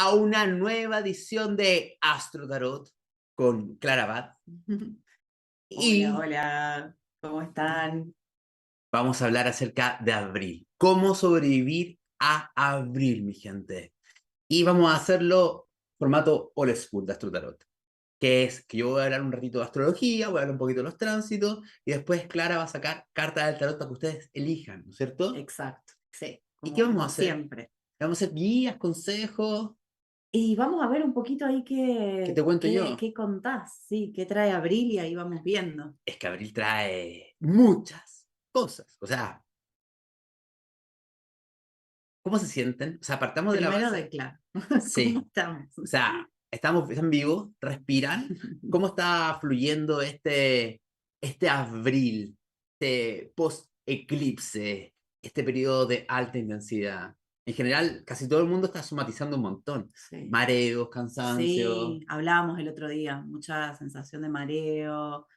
a una nueva edición de Astro Tarot con Clara Abad. Hola, Y hola, ¿cómo están? vamos a hablar acerca de abril. ¿Cómo sobrevivir a abril, mi gente? Y vamos a hacerlo formato old school de Astro Tarot. Que es que yo voy a hablar un ratito de astrología, voy a hablar un poquito de los tránsitos, y después Clara va a sacar cartas del tarot para que ustedes elijan, ¿no es cierto? Exacto, sí, ¿Y qué vamos a como hacer? siempre. Vamos a hacer guías, consejos. Y vamos a ver un poquito ahí ¿Qué te cuento yo? qué contás, sí, qué trae abril y ahí vamos viendo. Es que abril trae muchas cosas. O sea, ¿cómo se sienten? O sea, partamos de la Primero base. de claro, ¿cómo Sí. estamos? O sea, están vivos, respiran. ¿Cómo está fluyendo este abril, este post-eclipse, este periodo de alta intensidad? En general, casi todo el mundo está somatizando un montón. Sí, Mareos, cansancio. sí, hablábamos el otro día, mucha sensación de mareo,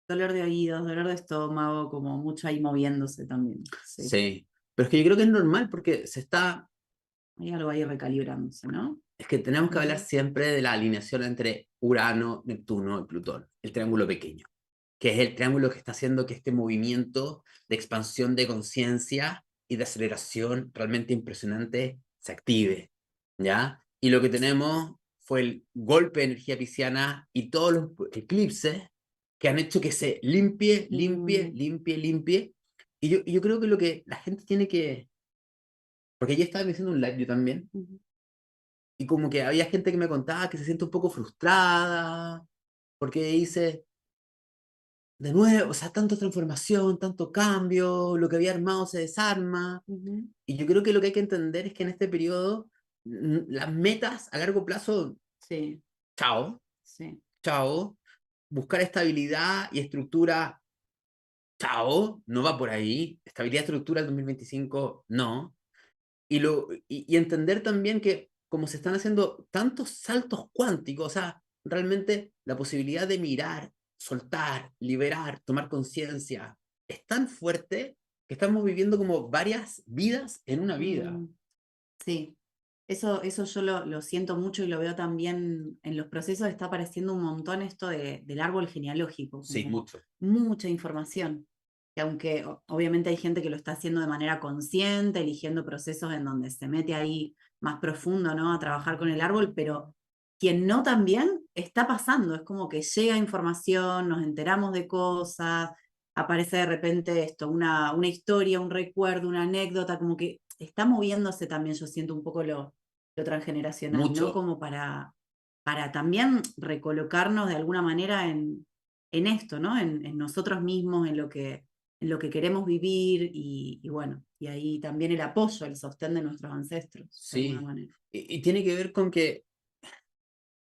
dolor de oídos, dolor de estómago, como mucho ahí moviéndose también, sí. Sí. Pero es que yo creo que es normal porque se está. Hay algo ahí recalibrándose, ¿no? Es que tenemos que hablar Ujú. siempre de la alineación entre Urano, Neptuno y Plutón, el triángulo pequeño, que es el triángulo que está haciendo que este movimiento de expansión de conciencia y de aceleración realmente impresionante se active, ¿ya? Y lo que tenemos fue el golpe de energía pisciana y todos los eclipses que han hecho que se limpie, limpie, Mm, limpie, limpie. Y yo creo que lo que la gente tiene que. Porque ya estaba haciendo un live yo también, ujú. y como que había gente que me contaba que se siente un poco frustrada, porque dice, de nuevo, o sea, tanta transformación, tanto cambio, lo que había armado se desarma. Ujú. Y yo creo que lo que hay que entender es que en este periodo, las metas a largo plazo, Sí, chao, sí. chao. Buscar estabilidad y estructura, chao, no va por ahí. Estabilidad y estructura el 2025, no. Y entender también que como se están haciendo tantos saltos cuánticos, o sea, realmente la posibilidad de mirar, soltar, liberar, tomar conciencia, es tan fuerte que estamos viviendo como varias vidas en una vida. Mm, sí, eso yo lo siento mucho y lo veo también en los procesos, está apareciendo un montón esto del árbol genealógico, Sí, como mucho. mucha información. Que aunque obviamente hay gente que lo está haciendo de manera consciente, eligiendo procesos en donde se mete ahí más profundo, ¿no? A trabajar con el árbol, pero quien no también está pasando, es como que llega información, nos enteramos de cosas, aparece de repente esto, una historia, un recuerdo, una anécdota, como que está moviéndose también, yo siento un poco lo transgeneracional, ¿no? Mucho. Como para también recolocarnos de alguna manera en esto, ¿no? En nosotros mismos, en lo que queremos vivir y bueno, y ahí también el apoyo, el sostén de nuestros ancestros, de alguna Sí. manera. Y tiene que ver con que,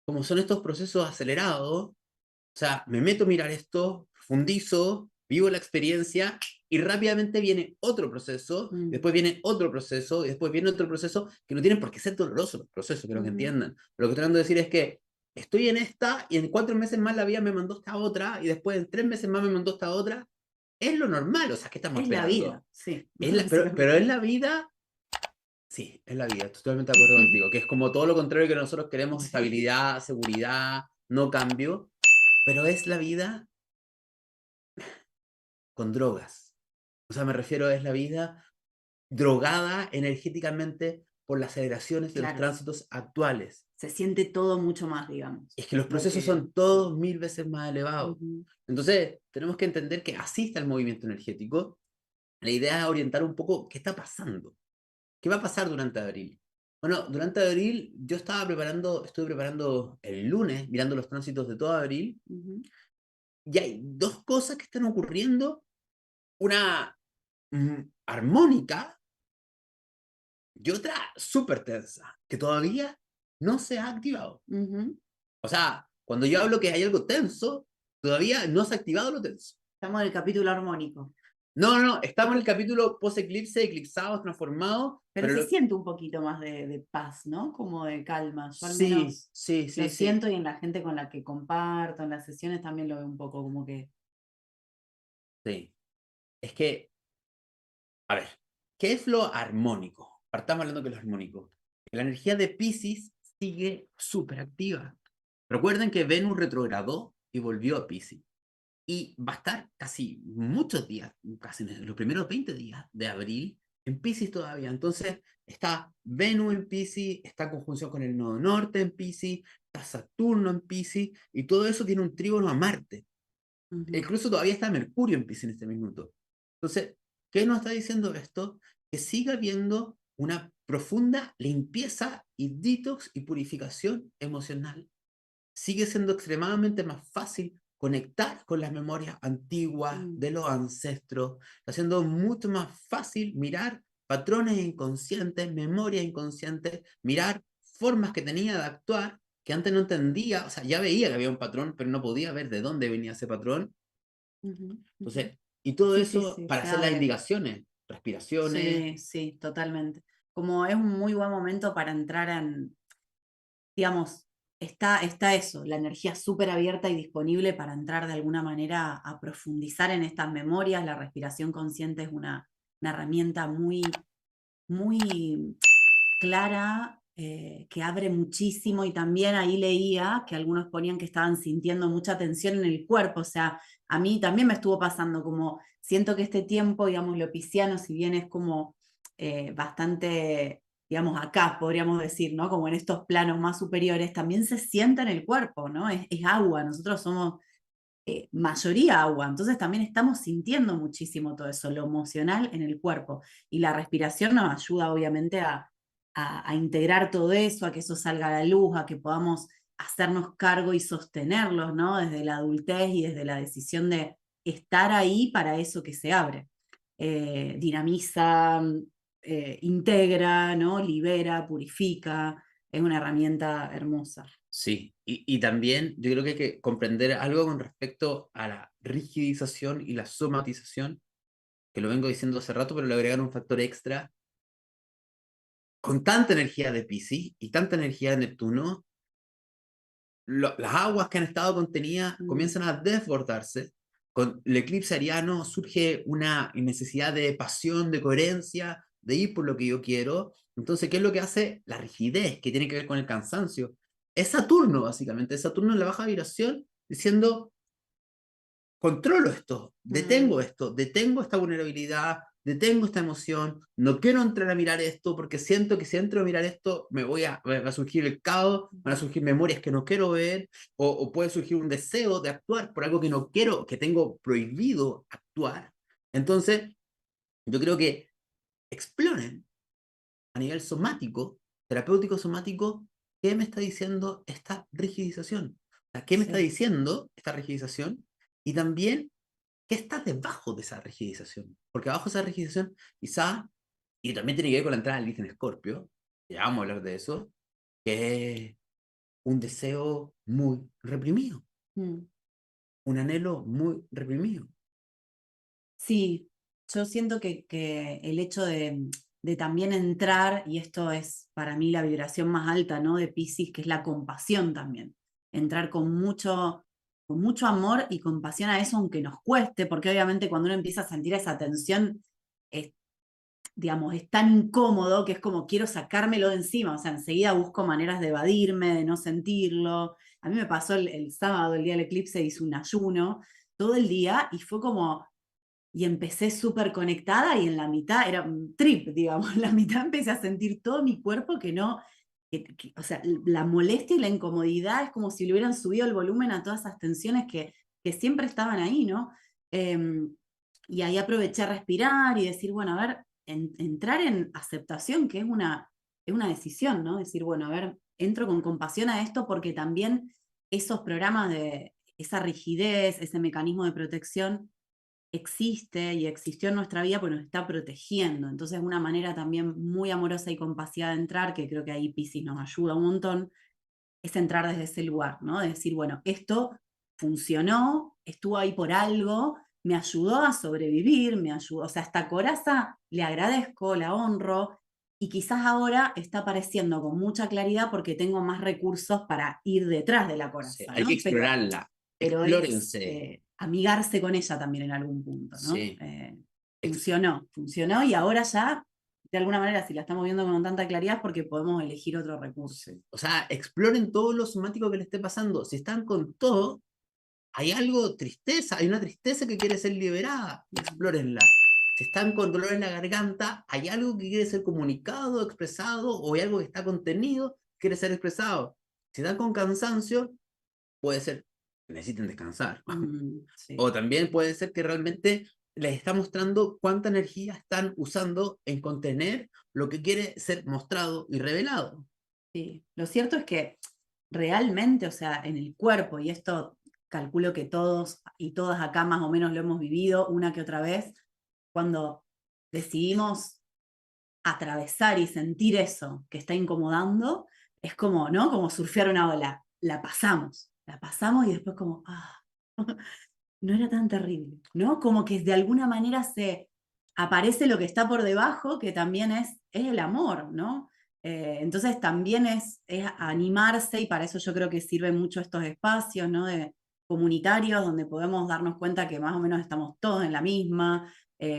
como son estos procesos acelerados, o sea, me meto a mirar esto, profundizo, vivo la experiencia y rápidamente viene otro proceso, Mm. después viene otro proceso, y después viene otro proceso, que no tienen por qué ser dolorosos los procesos, quiero que Ujú. entiendan. Pero lo que estoy tratando de decir es que estoy en esta y en 4 meses más la vida me mandó esta otra y después en 3 meses más me mandó esta otra. Es lo normal, o sea, ¿qué estamos Es la esperando? vida, sí, Pero básicamente. es la vida. Sí, es la vida, estoy totalmente de acuerdo contigo, que es como todo lo contrario que nosotros queremos, Sí. estabilidad, seguridad, no cambio, pero es la vida con drogas. O sea, me refiero, es la vida drogada energéticamente por las aceleraciones de los Claro, tránsitos actuales. se siente todo mucho más, digamos, Es que los lo procesos que... son todos 1000 veces más elevados. Ujú. Entonces, tenemos que entender que así está el movimiento energético. La idea es orientar un poco qué está pasando. ¿Qué va a pasar durante abril? Bueno, durante abril yo estuve preparando el lunes, mirando los tránsitos de todo abril, Ujú. y hay dos cosas que están ocurriendo. Una armónica y otra súper tensa, que todavía no se ha activado. Ujú. O sea, cuando yo hablo que hay algo tenso, todavía no se ha activado lo tenso. Estamos en el capítulo armónico, No, no, no, estamos en el capítulo post-eclipse, eclipsados, transformados, pero pero se siente un poquito más de paz, ¿no? Como de calma. Yo al sí, menos sí, lo sí, sí, siento y en la gente con la que comparto, en las sesiones también lo veo un poco como que... sí. Es que, a ver, ¿qué es lo armónico? Partamos hablando que lo armónico. La energía de Pisces sigue súper activa. Recuerden que Venus retrogradó y volvió a Piscis. Y va a estar casi muchos días, casi en los primeros 20 días de abril, en Piscis todavía. Entonces, está Venus en Piscis, está en conjunción con el nodo norte en Piscis, está Saturno en Piscis, y todo eso tiene un trígono a Marte. Incluso todavía está Mercurio en Piscis en este minuto. Entonces, ¿qué nos está diciendo esto? Que siga habiendo una profunda limpieza y detox y purificación emocional. Sigue siendo extremadamente más fácil conectar con las memorias antiguas de los ancestros, está siendo mucho más fácil mirar patrones inconscientes, memorias inconscientes, mirar formas que tenía de actuar que antes no entendía, o sea, ya veía que había un patrón, pero no podía ver de dónde venía ese patrón. Entonces, y todo Sí, sí, eso sí, para se hacer las abre. indicaciones, respiraciones. Sí, sí, totalmente. Como es un muy buen momento para entrar en, digamos, está eso, la energía súper abierta y disponible para entrar de alguna manera a profundizar en estas memorias. La respiración consciente es una herramienta muy, muy clara, que abre muchísimo, y también ahí leía que algunos ponían que estaban sintiendo mucha tensión en el cuerpo. O sea, a mí también me estuvo pasando, como siento que este tiempo, digamos, lo pisciano, si bien es como bastante, digamos, acá podríamos decir, ¿no? Como en estos planos más superiores, también se siente en el cuerpo, ¿no? Es agua, nosotros somos mayoría agua, entonces también estamos sintiendo muchísimo todo eso, lo emocional en el cuerpo. Y la respiración nos ayuda obviamente a integrar todo eso, a que eso salga a la luz, a que podamos hacernos cargo y sostenerlos, ¿no? Desde la adultez y desde la decisión de estar ahí para eso que se abre. Dinamiza, integra, ¿no? Libera, purifica, es una herramienta hermosa. Sí, y también yo creo que hay que comprender algo con respecto a la rigidización y la somatización, que lo vengo diciendo hace rato, pero le agregan un factor extra. Con tanta energía de Piscis y tanta energía de Neptuno, las aguas que han estado contenidas comienzan a desbordarse. Con el eclipse ariano surge una necesidad de pasión, de coherencia, de ir por lo que yo quiero. Entonces, ¿qué es lo que hace? La rigidez, que tiene que ver con el cansancio. Es Saturno, básicamente. Es Saturno en la baja vibración, diciendo, controlo esto, detengo esta vulnerabilidad, detengo esta emoción, no quiero entrar a mirar esto porque siento que si entro a mirar esto va a surgir el caos, van a surgir memorias que no quiero ver, o puede surgir un deseo de actuar por algo que no quiero, que tengo prohibido actuar. Entonces, yo creo que exploren a nivel somático, terapéutico somático, qué me está diciendo esta rigidización. O sea, ¿qué me está Sí. diciendo esta rigidización? Y también ¿qué está debajo de esa rigidización? Porque abajo de esa rigidización, quizá, y también tiene que ver con la entrada del Lilith en Escorpio, ya vamos a hablar de eso, que es un deseo muy reprimido, Mm. un anhelo muy reprimido. Sí, yo siento que el hecho de también entrar, y esto es para mí la vibración más alta, ¿no? De Piscis, que es la compasión también. Entrar con mucho amor y compasión a eso, aunque nos cueste, porque obviamente cuando uno empieza a sentir esa tensión, es, digamos, es tan incómodo que es como quiero sacármelo de encima. O sea, enseguida busco maneras de evadirme, de no sentirlo. A mí me pasó el sábado, el día del eclipse, hice un ayuno todo el día y fue como, y empecé súper conectada, y en la mitad era un trip, digamos, en la mitad empecé a sentir todo mi cuerpo que no, o sea, la molestia y la incomodidad es como si le hubieran subido el volumen a todas esas tensiones que siempre estaban ahí, ¿no? Em, y ahí aproveché a respirar y decir, bueno, a ver, entrar en aceptación, que es una decisión, ¿no? Decir, bueno, a ver, entro con compasión a esto porque también esos programas de esa rigidez, ese mecanismo de protección, existe y existió en nuestra vida porque nos está protegiendo. Entonces, una manera también muy amorosa y compasiva de entrar, que creo que ahí Piscis nos ayuda un montón, es entrar desde ese lugar, ¿no? De decir, bueno, esto funcionó, estuvo ahí por algo, me ayudó a sobrevivir, me ayudó, o sea, esta coraza le agradezco, la honro, y quizás ahora está apareciendo con mucha claridad porque tengo más recursos para ir detrás de la Sí, coraza, hay que ¿no? explorarla, Pero es explórense. amigarse con ella también en algún punto, ¿no? Sí, ex- Funcionó y ahora ya de alguna manera, si la estamos viendo con tanta claridad es porque podemos elegir otro recurso. O sea, exploren todo lo somático que le esté pasando. Si están con todo, hay algo, tristeza, hay una tristeza que quiere ser liberada, explórenla. Si están con dolor en la garganta, hay algo que quiere ser comunicado, expresado, o hay algo que está contenido, que quiere ser expresado. Si están con cansancio, puede ser que necesiten descansar. Sí. O también puede ser que realmente les está mostrando cuánta energía están usando en contener lo que quiere ser mostrado y revelado. Sí, lo cierto es que realmente, o sea, en el cuerpo, y esto calculo que todos y todas acá más o menos lo hemos vivido una que otra vez, cuando decidimos atravesar y sentir eso que está incomodando, es como, ¿no? Como surfear una ola. La pasamos y después como, ah, no era tan terrible, ¿no? Como que de alguna manera se aparece lo que está por debajo, que también es el amor, ¿no? Entonces también es animarse y para eso yo creo que sirven mucho estos espacios, ¿no? De comunitarios donde podemos darnos cuenta que más o menos estamos todos en la misma,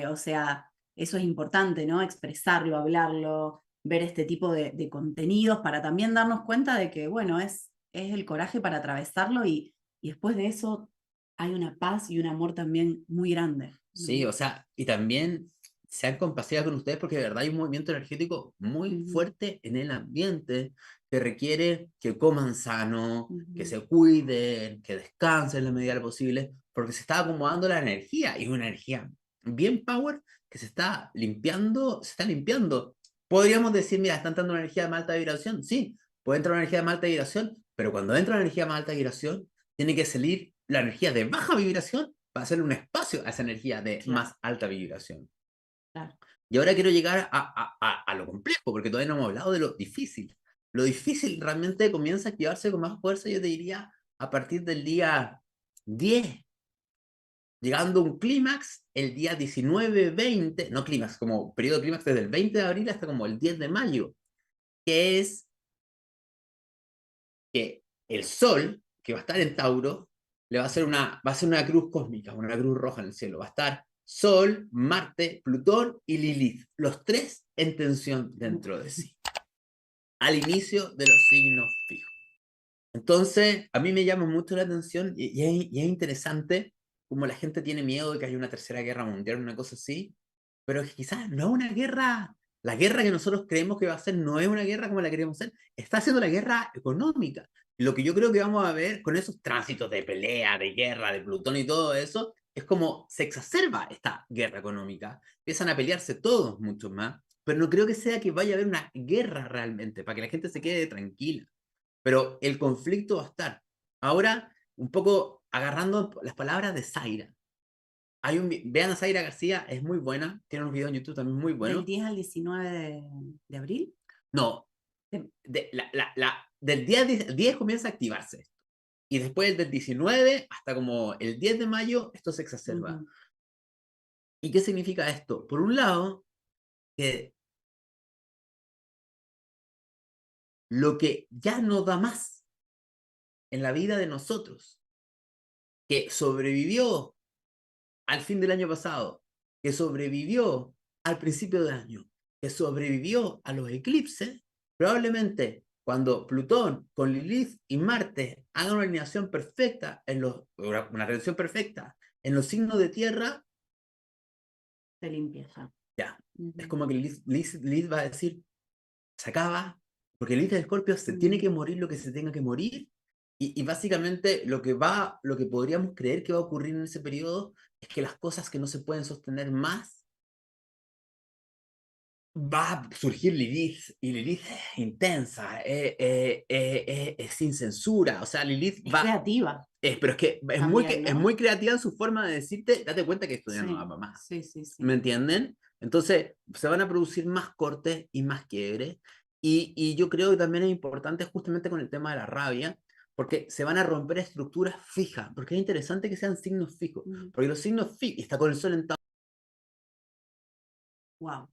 o sea, eso es importante, ¿no? Expresarlo, hablarlo, ver este tipo de contenidos para también darnos cuenta de que, bueno, es el coraje para atravesarlo y después de eso hay una paz y un amor también muy grande, Sí, ¿no? o sea, y también sean compasivas con ustedes porque de verdad hay un movimiento energético muy Ujú, fuerte en el ambiente que requiere que coman sano, que ujú. se cuiden, que descansen en la medida de lo posible, porque se está acomodando la energía y es una energía bien power que se está limpiando. Podríamos decir, mira, están entrando una energía de más alta vibración. Sí, puede entrar una energía de más alta vibración, pero cuando entra una energía de más alta vibración, tiene que salir la energía de baja vibración para hacerle un espacio a esa energía de Claro, más alta vibración. claro. Y ahora quiero llegar a lo complejo, porque todavía no hemos hablado de lo difícil. Lo difícil realmente comienza a activarse con más fuerza, yo te diría, a partir del día 10, llegando a un clímax el día 19-20, no clímax, como periodo clímax desde el 20 de abril hasta como el 10 de mayo, que es que el Sol, que va a estar en Tauro, va a ser una cruz cósmica, una cruz roja en el cielo. Va a estar Sol, Marte, Plutón y Lilith, los tres en tensión dentro de sí, al inicio de los signos fijos. Entonces, a mí me llama mucho la atención y es interesante como la gente tiene miedo de que haya una tercera guerra mundial, una cosa así, pero quizás no es una guerra, la guerra que nosotros creemos que va a ser no es una guerra como la queremos hacer, está siendo la guerra económica. Lo que yo creo que vamos a ver con esos tránsitos de pelea, de guerra, de Plutón y todo eso, es como se exacerba esta guerra económica. Empiezan a pelearse todos mucho más, pero no creo que sea que vaya a haber una guerra realmente, para que la gente se quede tranquila. Pero el conflicto va a estar. Ahora, un poco agarrando las palabras de Zaira. Vean a Zaira García, es muy buena, tiene unos videos en YouTube también muy Del buenos. 10 al 19 de abril. No, De- del día 10 comienza a activarse. Y después del 19 hasta como el 10 de mayo, esto se exacerba. Ujú. ¿Y qué significa esto? Por un lado, que lo que ya no da más en la vida de nosotros, que sobrevivió al fin del año pasado, que sobrevivió al principio del año, que sobrevivió a los eclipses, probablemente cuando Plutón con Lilith y Marte hagan una alineación perfecta, una relación perfecta en los signos de tierra, De limpieza. ya, es Ujú. como que Lilith va a decir, se acaba, porque Lilith de Escorpio se tiene Mm. que morir lo que se tenga que morir, y básicamente lo que podríamos creer que va a ocurrir en ese periodo es que las cosas que no se pueden sostener más va a surgir Lilith, y Lilith es intensa, es sin censura, o sea, Lilith Es va, creativa pero es que también, es ¿no? muy creativa en su forma de decirte, date cuenta que esto ya no va Sí, para más, sí, sí, sí. ¿me entienden? Entonces, se van a producir más cortes y más quiebres, y yo creo que también es importante justamente con el tema de la rabia, porque se van a romper estructuras fijas, porque es interesante que sean signos fijos, porque los signos fijos, y está con el sol en Wow.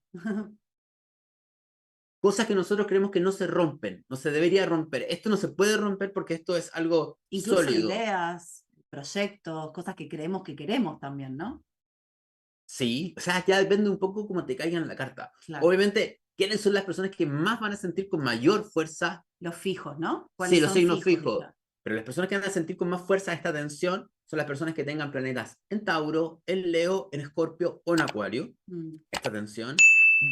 cosas que nosotros creemos que no se rompen, no se debería romper. Esto no se puede romper porque esto es algo Incluso sólido. ideas, proyectos, cosas que creemos que queremos también, ¿no? Sí, o sea, ya depende un poco cómo te caigan la carta. Claro. Obviamente, ¿quiénes son las personas que más van a sentir con mayor fuerza? Los fijos, ¿no? Sí, ¿Cuáles los son signos fijos? fijos. Pero las personas que van a sentir con más fuerza esta tensión son las personas que tengan planetas en Tauro, en Leo, en Escorpio o en Acuario. Mm, Esta tensión.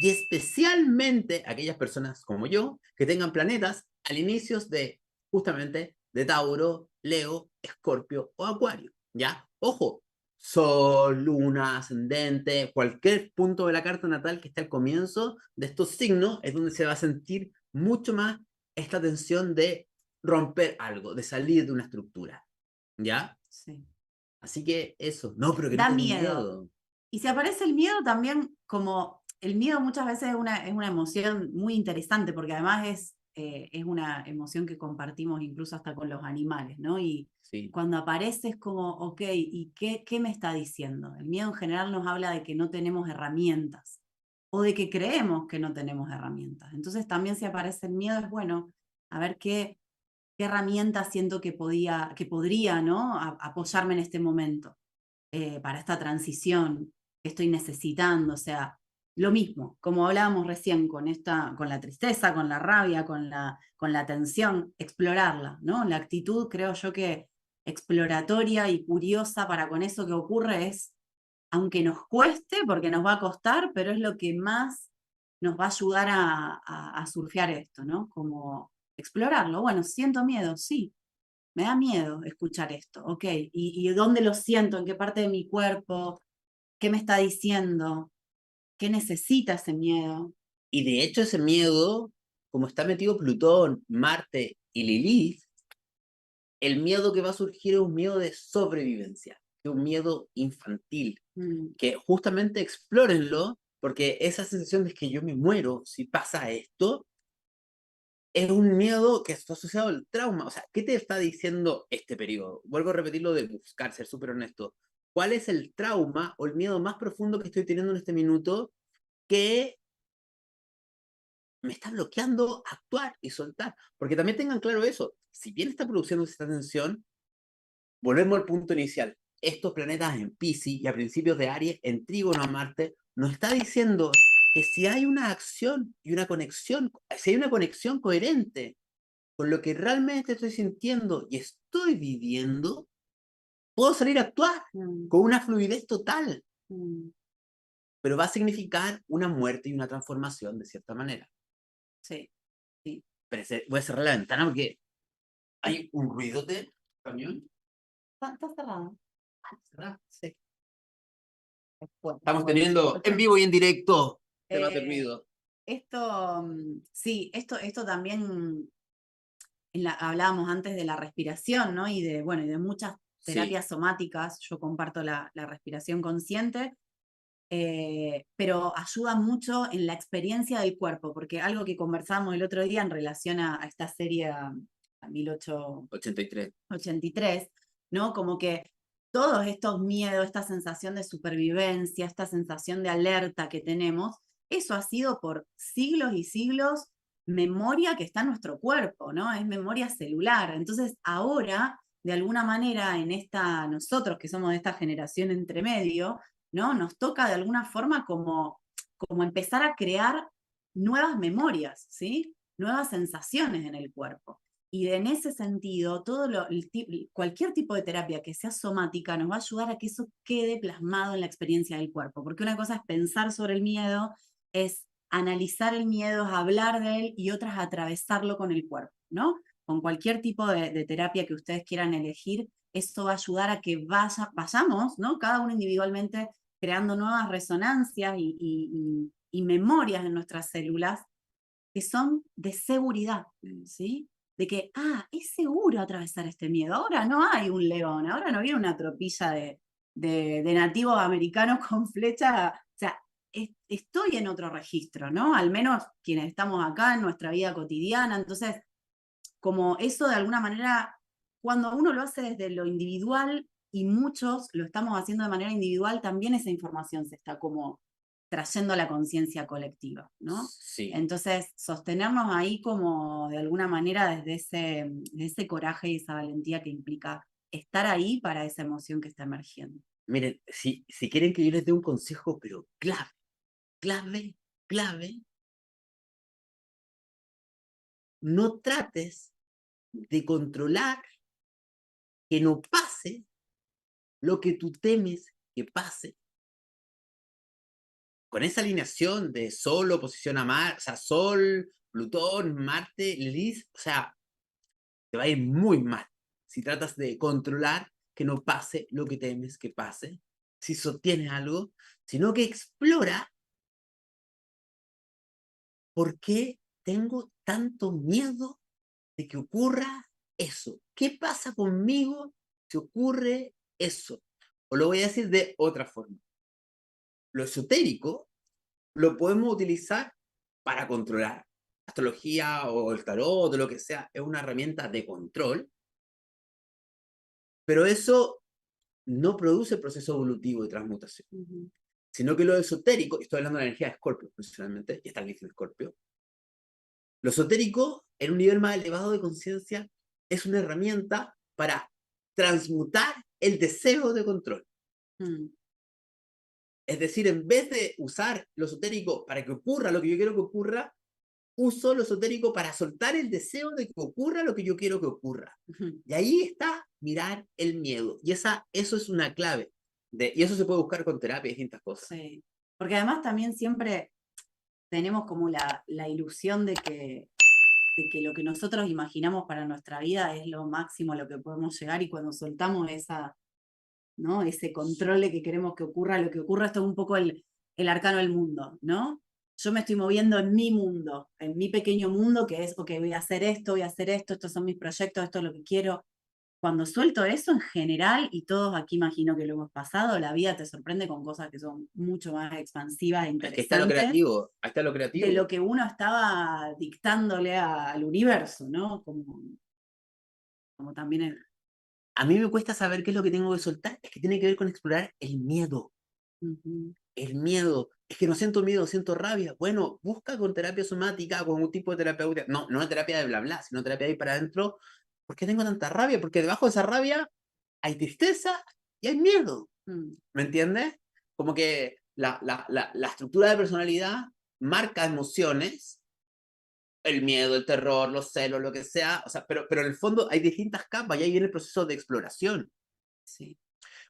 Y especialmente aquellas personas como yo que tengan planetas al inicio de justamente de Tauro, Leo, Escorpio o Acuario. ¿Ya? Ojo, Sol, Luna, Ascendente, cualquier punto de la carta natal que esté al comienzo de estos signos es donde se va a sentir mucho más esta tensión de romper algo, de salir de una estructura. ¿Ya? sí. Así que eso. No, pero que no Da te dé miedo. miedo. Y si aparece el miedo también, como el miedo muchas veces es una emoción muy interesante, porque además es una emoción que compartimos incluso hasta con los animales, ¿no? Y Sí. cuando aparece es como, ok, ¿y qué me está diciendo? El miedo en general nos habla de que no tenemos herramientas o de que creemos que no tenemos herramientas. Entonces también si aparece el miedo es bueno, a ver qué herramientas siento que podría, ¿no? Apoyarme en este momento para esta transición que estoy necesitando. O sea, lo mismo, como hablábamos recién con la tristeza, con la rabia, con la tensión, explorarla, ¿no? La actitud, creo yo que exploratoria y curiosa para con eso que ocurre es, aunque nos cueste, porque nos va a costar, pero es lo que más nos va a ayudar a surfear esto, ¿no? Como explorarlo. Bueno, siento miedo, sí, me da miedo escuchar esto, ok, y dónde lo siento, en qué parte de mi cuerpo, qué me está diciendo, qué necesita ese miedo. Y de hecho ese miedo, como está metido Plutón, Marte y Lilith, el miedo que va a surgir es un miedo de sobrevivencia, es un miedo infantil, Mm, que justamente explórenlo, porque esa sensación de que yo me muero si pasa esto, es un miedo que está asociado al trauma. O sea, ¿qué te está diciendo este periodo? Vuelvo a repetirlo de buscar, ser súper honesto. ¿Cuál es el trauma o el miedo más profundo que estoy teniendo en este minuto que me está bloqueando actuar y soltar? Porque también tengan claro eso. Si bien está produciendo esta tensión, volvemos al punto inicial. Estos planetas en Pisces y a principios de Aries, en Trígono a Marte, nos está diciendo que si hay una acción y una conexión, si hay una conexión coherente con lo que realmente estoy sintiendo y estoy viviendo, puedo salir a actuar mm, con una fluidez total, mm, pero va a significar una muerte y una transformación de cierta manera. sí, sí. Pero voy a cerrar la ventana porque hay un ruido de camión. Está cerrado. ¿Verdad? Sí. Bueno, Estamos bueno. teniendo en vivo y en directo temas de Eh, ruido. sí, esto también hablábamos antes de la respiración, ¿no? Y de, bueno, y de muchas Sí, terapias somáticas. Yo comparto la respiración consciente, pero ayuda mucho en la experiencia del cuerpo, porque algo que conversamos el otro día en relación a esta serie a 83. 1883, ¿no? Como que todos estos miedos, esta sensación de supervivencia, esta sensación de alerta que tenemos, eso ha sido por siglos y siglos memoria que está en nuestro cuerpo, ¿no? Es memoria celular. Entonces, ahora, de alguna manera, nosotros que somos de esta generación entre medio, ¿no? Nos toca de alguna forma como empezar a crear nuevas memorias, ¿sí? Nuevas sensaciones en el cuerpo. Y en ese sentido, cualquier tipo de terapia que sea somática nos va a ayudar a que eso quede plasmado en la experiencia del cuerpo. Porque una cosa es pensar sobre el miedo, es analizar el miedo, es hablar de él y otra es atravesarlo con el cuerpo, ¿no? Con cualquier tipo de terapia que ustedes quieran elegir, eso va a ayudar a que vayamos, ¿no? Cada uno individualmente creando nuevas resonancias y memorias en nuestras células que son de seguridad, ¿sí? De que, es seguro atravesar este miedo. Ahora no hay un león, ahora no viene una tropilla de nativos americanos con flecha. O sea, estoy en otro registro, ¿no? Al menos quienes estamos acá en nuestra vida cotidiana. Entonces, como eso de alguna manera, cuando uno lo hace desde lo individual y muchos lo estamos haciendo de manera individual, también esa información se está como trayendo a la conciencia colectiva, ¿no? Sí. Entonces, sostenernos ahí como de alguna manera de ese coraje y esa valentía que implica estar ahí para esa emoción que está emergiendo. Miren, si quieren que yo les dé un consejo, pero clave, clave, clave, no trates de controlar que no pase lo que tú temes que pase. Con esa alineación de Sol, oposición a Marte, o sea, Sol, Plutón, Marte, Lilith, o sea, te va a ir muy mal si tratas de controlar que no pase lo que temes que pase, si sostienes algo, sino que explora por qué tengo tanto miedo de que ocurra eso. ¿Qué pasa conmigo si ocurre eso? O lo voy a decir de otra forma. Lo esotérico lo podemos utilizar para controlar. La astrología o el tarot o lo que sea es una herramienta de control, pero eso no produce proceso evolutivo de transmutación, sino que lo esotérico, estoy hablando de la energía de Escorpio principalmente, y está el en Escorpio, lo esotérico en un nivel más elevado de conciencia es una herramienta para transmutar el deseo de control. Mm. Es decir, en vez de usar lo esotérico para que ocurra lo que yo quiero que ocurra, uso lo esotérico para soltar el deseo de que ocurra lo que yo quiero que ocurra. Y ahí está mirar el miedo. Y eso es una clave. Y eso se puede buscar con terapia y distintas cosas. Sí, porque además también siempre tenemos como la ilusión de que lo que nosotros imaginamos para nuestra vida es lo máximo a lo que podemos llegar, y cuando soltamos ¿no? Ese control de que queremos que ocurra lo que ocurra, esto es un poco el arcano del mundo, ¿no? Yo me estoy moviendo en mi mundo, en mi pequeño mundo, que es, ok, voy a hacer esto, estos son mis proyectos, esto es lo que quiero. Cuando suelto eso en general, y todos aquí imagino que lo hemos pasado, la vida te sorprende con cosas que son mucho más expansivas e Es que está lo interesantes creativo, ahí está lo de lo creativo. que uno estaba dictándole al universo, ¿no? Como también es. A mí me cuesta saber qué es lo que tengo que soltar. Es que tiene que ver con explorar el miedo. El miedo. Es que no siento miedo, siento rabia. Bueno, busca con terapia somática, con un tipo de terapeuta. No, no una terapia de bla bla, sino terapia ahí para adentro. ¿Por qué tengo tanta rabia? Porque debajo de esa rabia hay tristeza y hay miedo. ¿Me entiendes? Como que la estructura de personalidad marca emociones, el miedo, el terror, los celos, lo que sea, o sea, pero en el fondo hay distintas capas y ahí viene el proceso de exploración. Sí.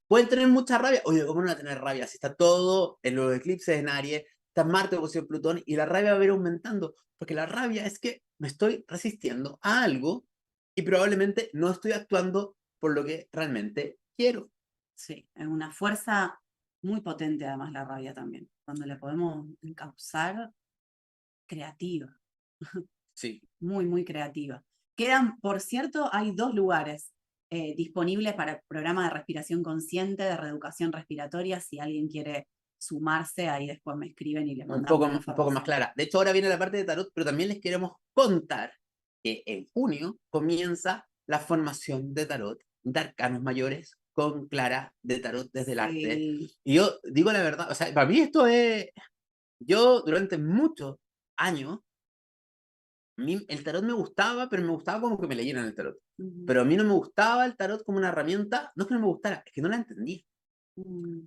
Pueden tener mucha rabia, oye, ¿cómo no va a tener rabia? Si está todo en los eclipses en Aries, está Marte, oposición Plutón, y la rabia va a ir aumentando, porque la rabia es que me estoy resistiendo a algo y probablemente no estoy actuando por lo que realmente quiero. Sí, es una fuerza muy potente además la rabia también, cuando le podemos encauzar creativa, Sí. muy, muy creativa. Quedan, por cierto, hay 2 lugares disponibles para el programa de respiración consciente, de reeducación respiratoria. Si alguien quiere sumarse, ahí después me escriben y le mandamos la Un poco más información. clara. De hecho, ahora viene la parte de tarot, pero también les queremos contar que en junio comienza la formación de tarot de arcanos mayores con Clara de tarot desde el arte. Sí. Y yo digo la verdad, o sea, para mí esto es, yo durante muchos años, a mí el tarot me gustaba, pero me gustaba como que me leyeran el tarot. Pero a mí no me gustaba el tarot como una herramienta, no es que no me gustara, es que no la entendía.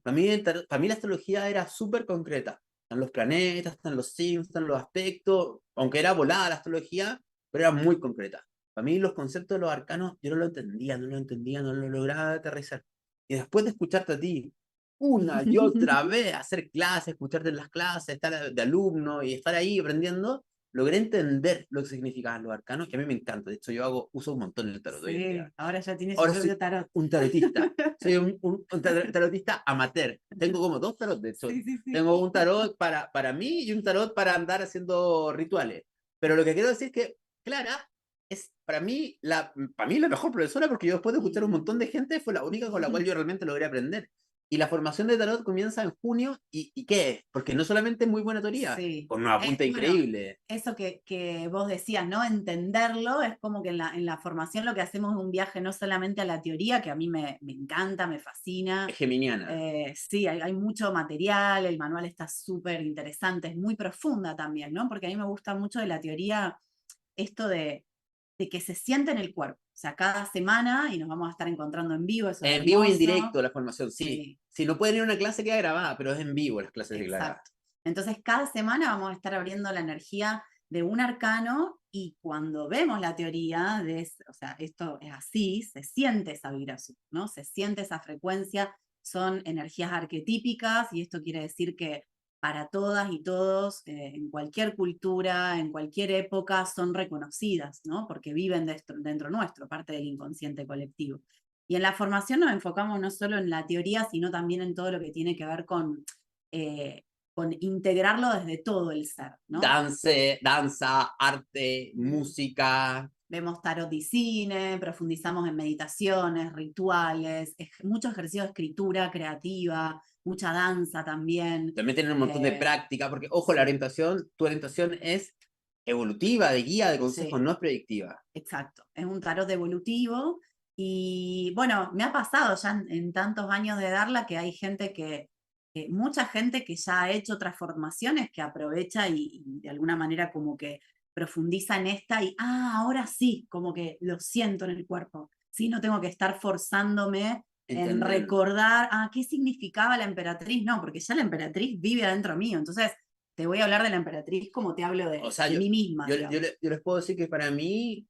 Para mí, para mí la astrología era súper concreta. Están los planetas, están los signos, están los aspectos, aunque era volada la astrología, pero era muy concreta. Para mí los conceptos de los arcanos yo no lo entendía, no lo entendía, no lo lograba aterrizar. Y después de escucharte a ti una y otra vez, hacer clases, escucharte en las clases, estar de alumno y estar ahí aprendiendo, logré entender lo que significaban los arcanos, que a mí me encanta. De hecho, uso un montón el tarot hoy en Sí, día. ahora ya tiene su Ahora propio soy tarot. un tarotista. Soy un tarotista amateur. Tengo como 2 tarot, de hecho. Sí, sí, sí. Tengo un tarot para mí y un tarot para andar haciendo rituales. Pero lo que quiero decir es que Clara es para mí la mejor profesora, porque yo después de escuchar un montón de gente fue la única con la cual yo realmente logré aprender. Y la formación de tarot comienza en junio. ¿Y qué es? Porque no solamente es muy buena teoría, Sí. con una apunte Bueno, increíble. eso que vos decías, ¿no? Entenderlo es como que en la formación lo que hacemos es un viaje no solamente a la teoría, que a mí me encanta, me fascina. Es geminiana. Sí, hay mucho material, el manual está súper interesante, es muy profunda también, ¿no? Porque a mí me gusta mucho de la teoría esto de de que se siente en el cuerpo. O sea, cada semana, y nos vamos a estar encontrando en vivo, eso es En vivo y en hermoso. directo la formación, sí. Sí. Si no pueden ir a una clase queda grabada, pero es en vivo las clases de Clara. Exacto. Entonces, cada semana vamos a estar abriendo la energía de un arcano y cuando vemos la teoría de, o sea, esto es así, se siente esa vibración, ¿no? Se siente esa frecuencia, son energías arquetípicas y esto quiere decir que para todas y todos, en cualquier cultura, en cualquier época, son reconocidas, ¿no? Porque viven dentro nuestro, parte del inconsciente colectivo. Y en la formación nos enfocamos no solo en la teoría, sino también en todo lo que tiene que ver con integrarlo desde todo el ser, ¿no? Danza, arte, música. Vemos tarot y cine, profundizamos en meditaciones, rituales, mucho ejercicio de escritura creativa, mucha danza también. También tienen un montón de práctica, porque, ojo, la orientación, tu orientación es evolutiva, de guía, de consejos, Sí. no es predictiva. Exacto, es un tarot evolutivo y bueno, me ha pasado ya en tantos años de darla que hay gente mucha gente que ya ha hecho otras formaciones que aprovecha y de alguna manera como que profundiza en esta y, ahora sí, como que lo siento en el cuerpo. Sí, no tengo que estar forzándome en recordar, qué significaba la emperatriz. No, porque ya la emperatriz vive adentro mío. Entonces, te voy a hablar de la emperatriz como te hablo de, O sea, de mí misma. yo les puedo decir que para mí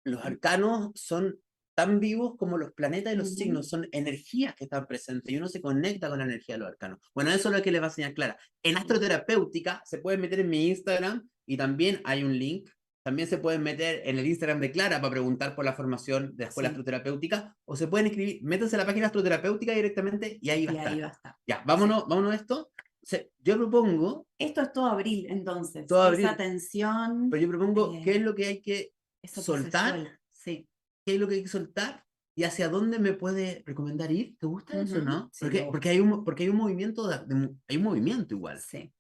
los arcanos son tan vivos como los planetas y los signos, son energías que están presentes y uno se conecta con la energía de los arcanos. Bueno, eso es lo que les va a enseñar Clara. En astroterapéutica se pueden meter en mi Instagram y también hay un link. También se pueden meter en el Instagram de Clara para preguntar por la formación de la escuela astroterapéutica o se pueden escribir, métanse a la página astroterapéutica directamente y ahí va a estar. Ya, vámonos a esto. O sea, yo propongo... Esto es todo abril, entonces. Todo abril. Esa tensión. Pero yo propongo qué es lo que hay que soltar. Sí. ¿Qué es lo que hay que soltar? ¿Y hacia dónde me puede recomendar ir? ¿Te gusta eso, no? Sí, Porque hay un movimiento, hay un movimiento igual. Sí.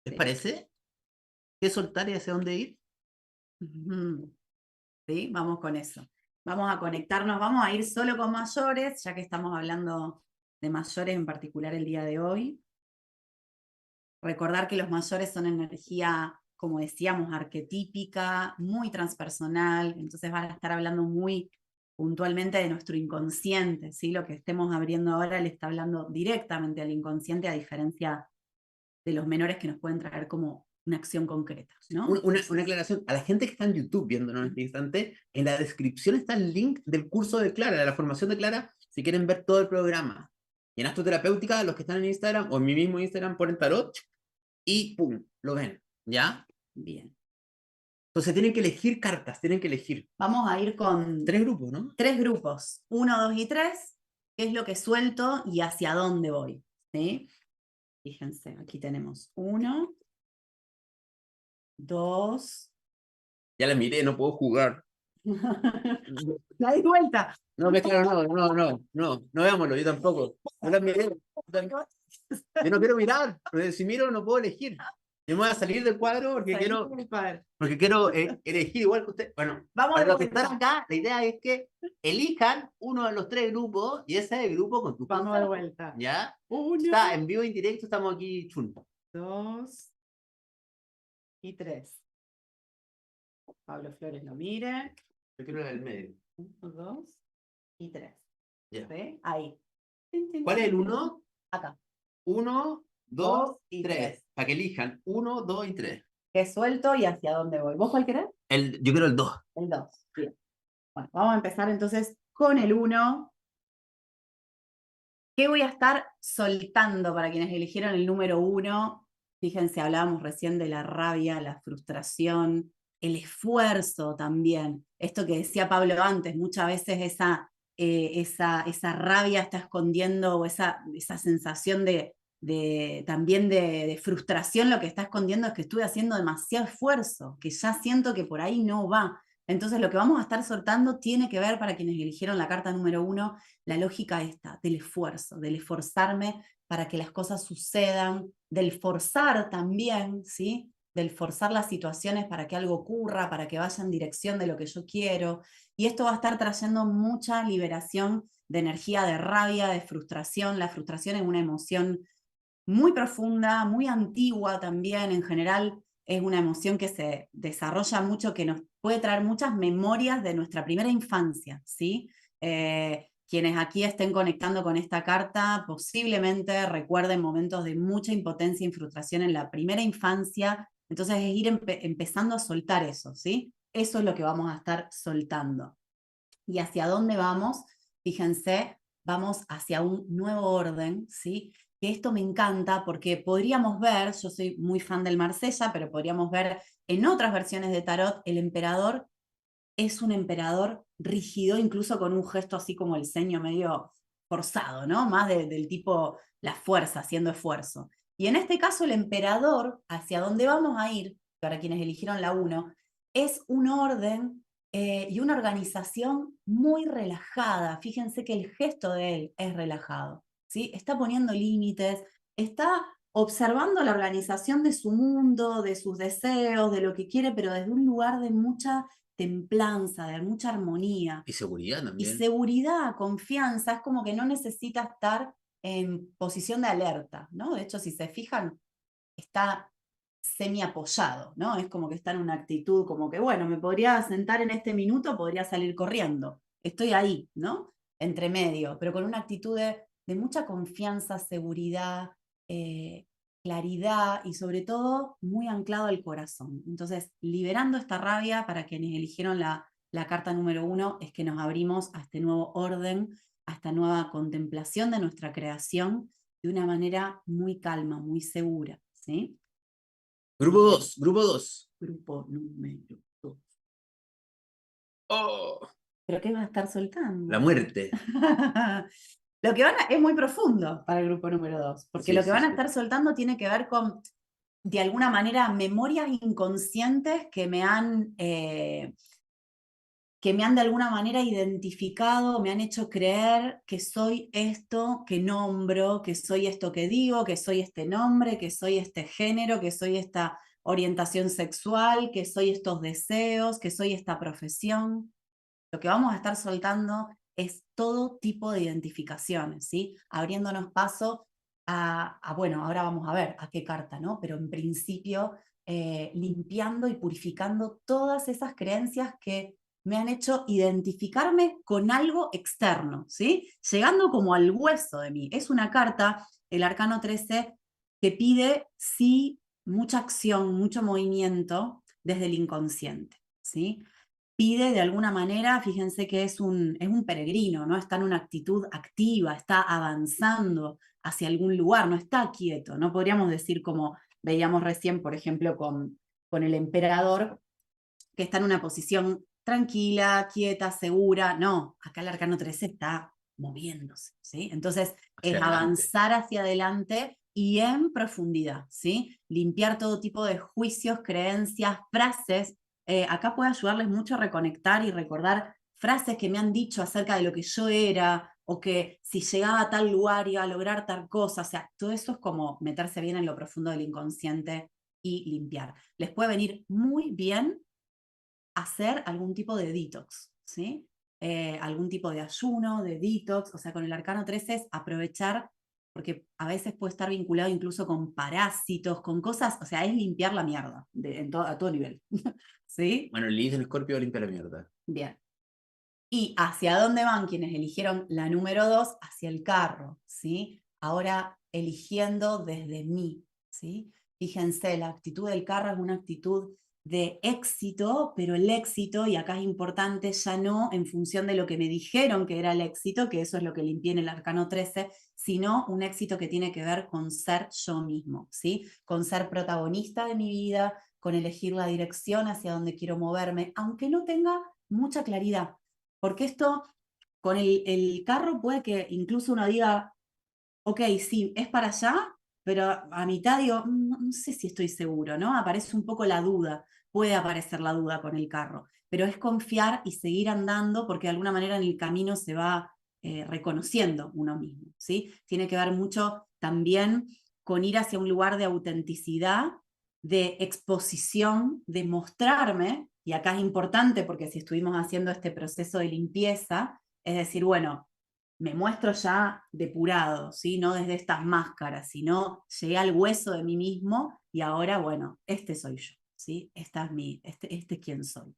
¿Les parece? ¿Qué soltar y hacia dónde ir? Sí, vamos con eso. Vamos a conectarnos, vamos a ir solo con mayores, ya que estamos hablando de mayores en particular el día de hoy. Recordar que los mayores son energía, como decíamos, arquetípica, muy transpersonal, entonces van a estar hablando muy puntualmente de nuestro inconsciente, ¿sí? Lo que estemos abriendo ahora le está hablando directamente al inconsciente, a diferencia de los menores que nos pueden traer como una acción concreta, ¿no? Una aclaración, a la gente que está en YouTube viéndonos en este instante, en la descripción está el link del curso de Clara, de la formación de Clara, si quieren ver todo el programa. Y en astroterapéutica, los que están en Instagram, o en mi mismo Instagram, ponen tarot, y ¡pum! Lo ven, ¿ya? Bien. Entonces tienen que elegir cartas, tienen que elegir. Vamos a ir con 3 grupos, ¿no? 3 grupos, 1, 2 y 3, qué es lo que suelto y hacia dónde voy, ¿sí? Fíjense, aquí tenemos 1, 2. Ya la miré, no puedo jugar. La di vuelta. No, claro, no veámoslo, yo tampoco. No la miré. Yo no quiero mirar, porque si miro no puedo elegir. Yo me voy a salir del cuadro porque quiero elegir igual que usted. Bueno, para los que están acá, la idea es que elijan uno de los 3 grupos y ese es el grupo con tu Vamos de vuelta. ¿Ya? Está en vivo y en directo, estamos aquí chuntos. 2 y 3. Pablo Flores lo mire. Yo quiero la del medio. 1, 2 y 3. Ya. ¿Sí? Ahí. ¿Cuál es el 1? Acá. 1, 2 y 3. Para que elijan 1, 2 y 3. ¿Qué suelto y hacia dónde voy? ¿Vos cuál querés? Yo quiero el 2. El 2. Bien. Bueno, vamos a empezar entonces con el 1. ¿Qué voy a estar soltando para quienes eligieron el número 1? Fíjense, hablábamos recién de la rabia, la frustración, el esfuerzo también. Esto que decía Pablo antes, muchas veces esa rabia está escondiendo, o esa sensación también de frustración, lo que está escondiendo es que estuve haciendo demasiado esfuerzo, que ya siento que por ahí no va. Entonces lo que vamos a estar soltando tiene que ver, para quienes eligieron la carta número 1, la lógica esta, del esfuerzo, del esforzarme para que las cosas sucedan, del forzar también, ¿sí? Del forzar las situaciones para que algo ocurra, para que vaya en dirección de lo que yo quiero. Y esto va a estar trayendo mucha liberación de energía, de rabia, de frustración. La frustración es una emoción muy profunda, muy antigua también. En general, es una emoción que se desarrolla mucho, que nos puede traer muchas memorias de nuestra primera infancia, ¿sí? Quienes aquí estén conectando con esta carta posiblemente recuerden momentos de mucha impotencia y frustración en la primera infancia, entonces es ir empezando a soltar eso, ¿sí? Eso es lo que vamos a estar soltando. ¿Y hacia dónde vamos? Fíjense, vamos hacia un nuevo orden, ¿sí? Que esto me encanta porque podríamos ver, yo soy muy fan del Marsella, pero podríamos ver en otras versiones de Tarot, el emperador es un emperador rígido, incluso con un gesto así como el ceño medio forzado, ¿no? Más del tipo la fuerza, haciendo esfuerzo. Y en este caso el emperador, hacia dónde vamos a ir, para quienes eligieron la 1, es un orden y una organización muy relajada. Fíjense que el gesto de él es relajado, ¿sí? Está poniendo límites, está observando la organización de su mundo, de sus deseos, de lo que quiere, pero desde un lugar de mucha templanza, de mucha armonía. Y seguridad Y también. seguridad, confianza, es como que no necesita estar en posición de alerta, ¿no? De hecho, si se fijan, está semi apoyado, ¿no? Es como que está en una actitud como que, bueno, me podría sentar en este minuto, podría salir corriendo. Estoy ahí, ¿no? Entre medio, pero con una actitud de mucha confianza, seguridad, eh, claridad y sobre todo muy anclado al corazón. Entonces, liberando esta rabia para quienes eligieron la carta número 1, es que nos abrimos a este nuevo orden, a esta nueva contemplación de nuestra creación de una manera muy calma, muy segura, ¿sí? Grupo Bien, 2, grupo 2. grupo número 2. Oh, ¿Pero qué vas a estar la soltando? muerte. Lo que es muy profundo para el grupo número 2, porque Sí, lo que sí, van a sí. estar soltando tiene que ver con, de alguna manera, memorias inconscientes que me han de alguna manera identificado, me han hecho creer que soy esto que nombro, que soy esto que digo, que soy este nombre, que soy este género, que soy esta orientación sexual, que soy estos deseos, que soy esta profesión. Lo que vamos a estar soltando es todo tipo de identificaciones, ¿sí? Abriéndonos paso bueno, ahora vamos a ver a qué carta, ¿no? Pero en principio, limpiando y purificando todas esas creencias que me han hecho identificarme con algo externo, ¿sí? Llegando como al hueso de mí. Es una carta, el Arcano 13, que pide, sí, mucha acción, mucho movimiento desde el inconsciente, ¿sí? Pide de alguna manera, fíjense que es un peregrino, ¿no? Está en una actitud activa, está avanzando hacia algún lugar, no está quieto, no podríamos decir como veíamos recién, por ejemplo, con el emperador, que está en una posición tranquila, quieta, segura, no, acá el arcano 13 está moviéndose, ¿sí? Entonces Hacia es adelante. avanzar hacia adelante y en profundidad, ¿sí? Limpiar todo tipo de juicios, creencias, frases. Acá puede ayudarles mucho a reconectar y recordar frases que me han dicho acerca de lo que yo era, o que si llegaba a tal lugar iba a lograr tal cosa. O sea, todo eso es como meterse bien en lo profundo del inconsciente y limpiar. Les puede venir muy bien hacer algún tipo de detox, ¿sí? Algún tipo de ayuno, de detox, o sea, con el arcano 13 es aprovechar, porque a veces puede estar vinculado incluso con parásitos, con cosas, o sea, es limpiar la mierda a todo nivel, ¿sí? Bueno, el Lilith en Escorpio limpia la mierda. Bien. ¿Y hacia dónde van quienes eligieron la número 2? Hacia el carro, ¿sí? Ahora eligiendo desde mí, ¿sí? Fíjense, la actitud del carro es una actitud de éxito, pero el éxito, y acá es importante, ya no en función de lo que me dijeron que era el éxito, que eso es lo que limpié en el arcano 13, sino un éxito que tiene que ver con ser yo mismo, ¿sí? Con ser protagonista de mi vida, con elegir la dirección hacia donde quiero moverme, aunque no tenga mucha claridad. Porque esto, con el carro puede que incluso uno diga, ok, sí, es para allá, pero a mitad digo, no sé si estoy seguro, ¿no? Aparece un poco la duda, puede aparecer la duda con el carro, pero es confiar y seguir andando porque de alguna manera en el camino se va reconociendo uno mismo, ¿sí? Tiene que ver mucho también con ir hacia un lugar de autenticidad, de exposición, de mostrarme, y acá es importante porque si estuvimos haciendo este proceso de limpieza, es decir, bueno, me muestro ya depurado, ¿sí? No desde estas máscaras, sino llegué al hueso de mí mismo y ahora, bueno, este soy yo. ¿sí? Esta es este es quién soy.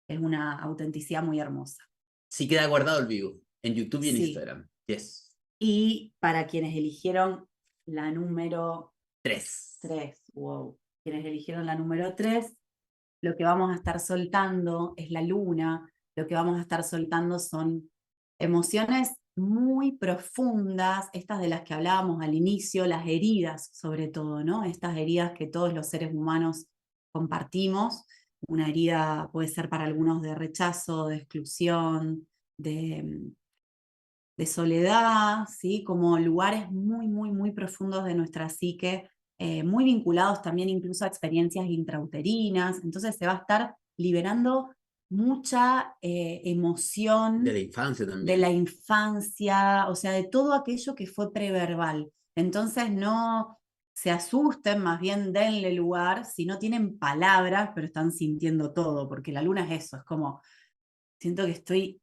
Es una autenticidad muy hermosa. Sí queda guardado el vivo, en YouTube y en Sí. Instagram. Yes. Y para quienes eligieron la número 3. 3, wow, quienes eligieron la número 3, lo que vamos a estar soltando es la luna, lo que vamos a estar soltando son emociones muy profundas, estas de las que hablábamos al inicio, las heridas sobre todo, ¿no? Estas heridas que todos los seres humanos compartimos. Una herida puede ser para algunos de rechazo, de exclusión, de soledad, ¿sí? Como lugares muy, muy, muy profundos de nuestra psique, muy vinculados también incluso a experiencias intrauterinas. Entonces se va a estar liberando mucha emoción De la infancia de también. la infancia, o sea, de todo aquello que fue preverbal. Entonces no se asusten, más bien denle lugar, si no tienen palabras, pero están sintiendo todo, porque la luna es eso, es como, siento que estoy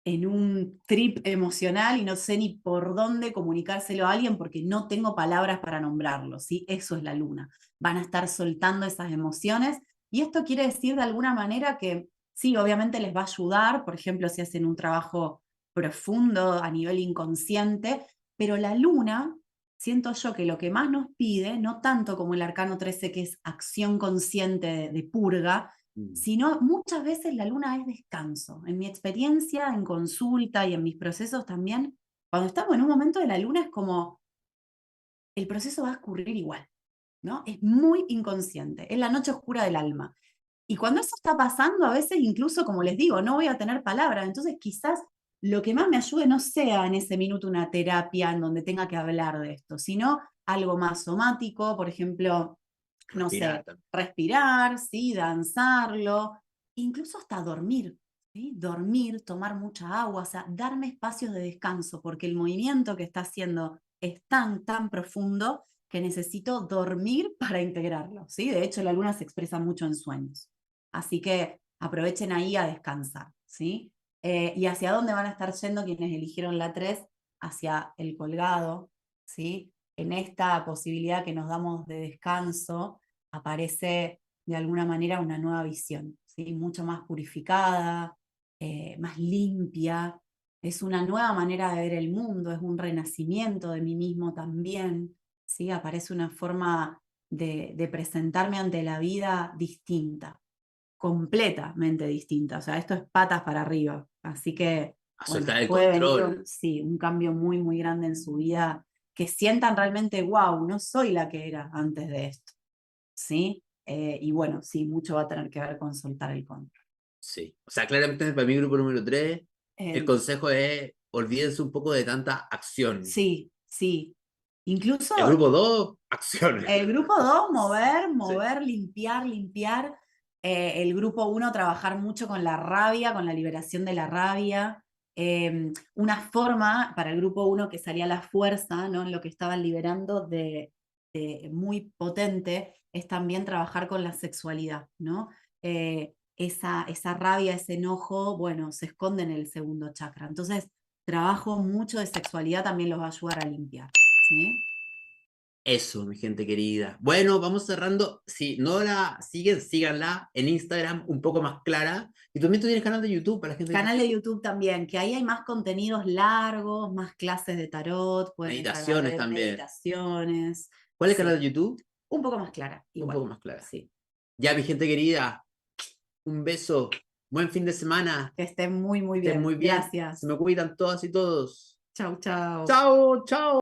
en un trip emocional y no sé ni por dónde comunicárselo a alguien porque no tengo palabras para nombrarlo, ¿sí? Eso es la luna. Van a estar soltando esas emociones y esto quiere decir de alguna manera que sí, obviamente les va a ayudar, por ejemplo, si hacen un trabajo profundo a nivel inconsciente, pero la luna, siento yo que lo que más nos pide, no tanto como el arcano 13 que es acción consciente de purga, sino muchas veces la luna es descanso. En mi experiencia, en consulta y en mis procesos también, cuando estamos en un momento de la luna es como el proceso va a ocurrir igual, ¿no? Es muy inconsciente, es la noche oscura del alma. Y cuando eso está pasando, a veces incluso, como les digo, no voy a tener palabras, entonces quizás lo que más me ayude no sea en ese minuto una terapia en donde tenga que hablar de esto, sino algo más somático, por ejemplo, no Respirar sé, también. respirar, ¿sí? Danzarlo, incluso hasta dormir, ¿sí? Dormir, tomar mucha agua, o sea, darme espacios de descanso, porque el movimiento que está haciendo es tan, tan profundo que necesito dormir para integrarlo, ¿sí? De hecho, la luna se expresa mucho en sueños. Así que aprovechen ahí a descansar, ¿sí? ¿Y hacia dónde van a estar yendo quienes eligieron la 3? Hacia el colgado, ¿sí? En esta posibilidad que nos damos de descanso, aparece de alguna manera una nueva visión, ¿sí? Mucho más purificada, más limpia. Es una nueva manera de ver el mundo, es un renacimiento de mí mismo también, ¿sí? Aparece una forma de presentarme ante la vida distinta, completamente distinta. O sea, esto es patas para arriba. Así que, A bueno, soltar el puede venir control. sí, un cambio muy, muy grande en su vida, que sientan realmente, wow, no soy la que era antes de esto. ¿Sí? Y bueno, sí, mucho va a tener que ver con soltar el control. Sí. O sea, claramente para mi grupo número 3 el Eh, consejo es olvídense un poco de tanta acción. sí, sí. Incluso El grupo 2 acción. el grupo 2 mover, Sí. mover, limpiar, limpiar. El grupo 1 trabajar mucho con la rabia, con la liberación de la rabia. Una forma para el grupo 1 que salía la fuerza, ¿no? En lo que estaban liberando muy potente, es también trabajar con la sexualidad, ¿no? Esa rabia, ese enojo, bueno, se esconde en el segundo chakra. Entonces, trabajo mucho de sexualidad también los va a ayudar a limpiar, ¿sí? Eso, mi gente querida. Bueno, vamos cerrando. Si no la siguen, síganla en Instagram, un poco más clara. Y también tú tienes canal de YouTube para la gente que Canal quiera. de YouTube también, que ahí hay más contenidos largos, más clases de tarot, pueden entrar a Meditaciones ver también. meditaciones. ¿Cuál es el canal Sí, de YouTube? un poco más clara, Un igual. poco más clara. Sí. Ya, mi gente querida, un beso. Buen fin de semana. Que estén muy, muy Estén bien. muy bien. Se Gracias. me cuidan todas y todos. Chau, chau. Chao, chao.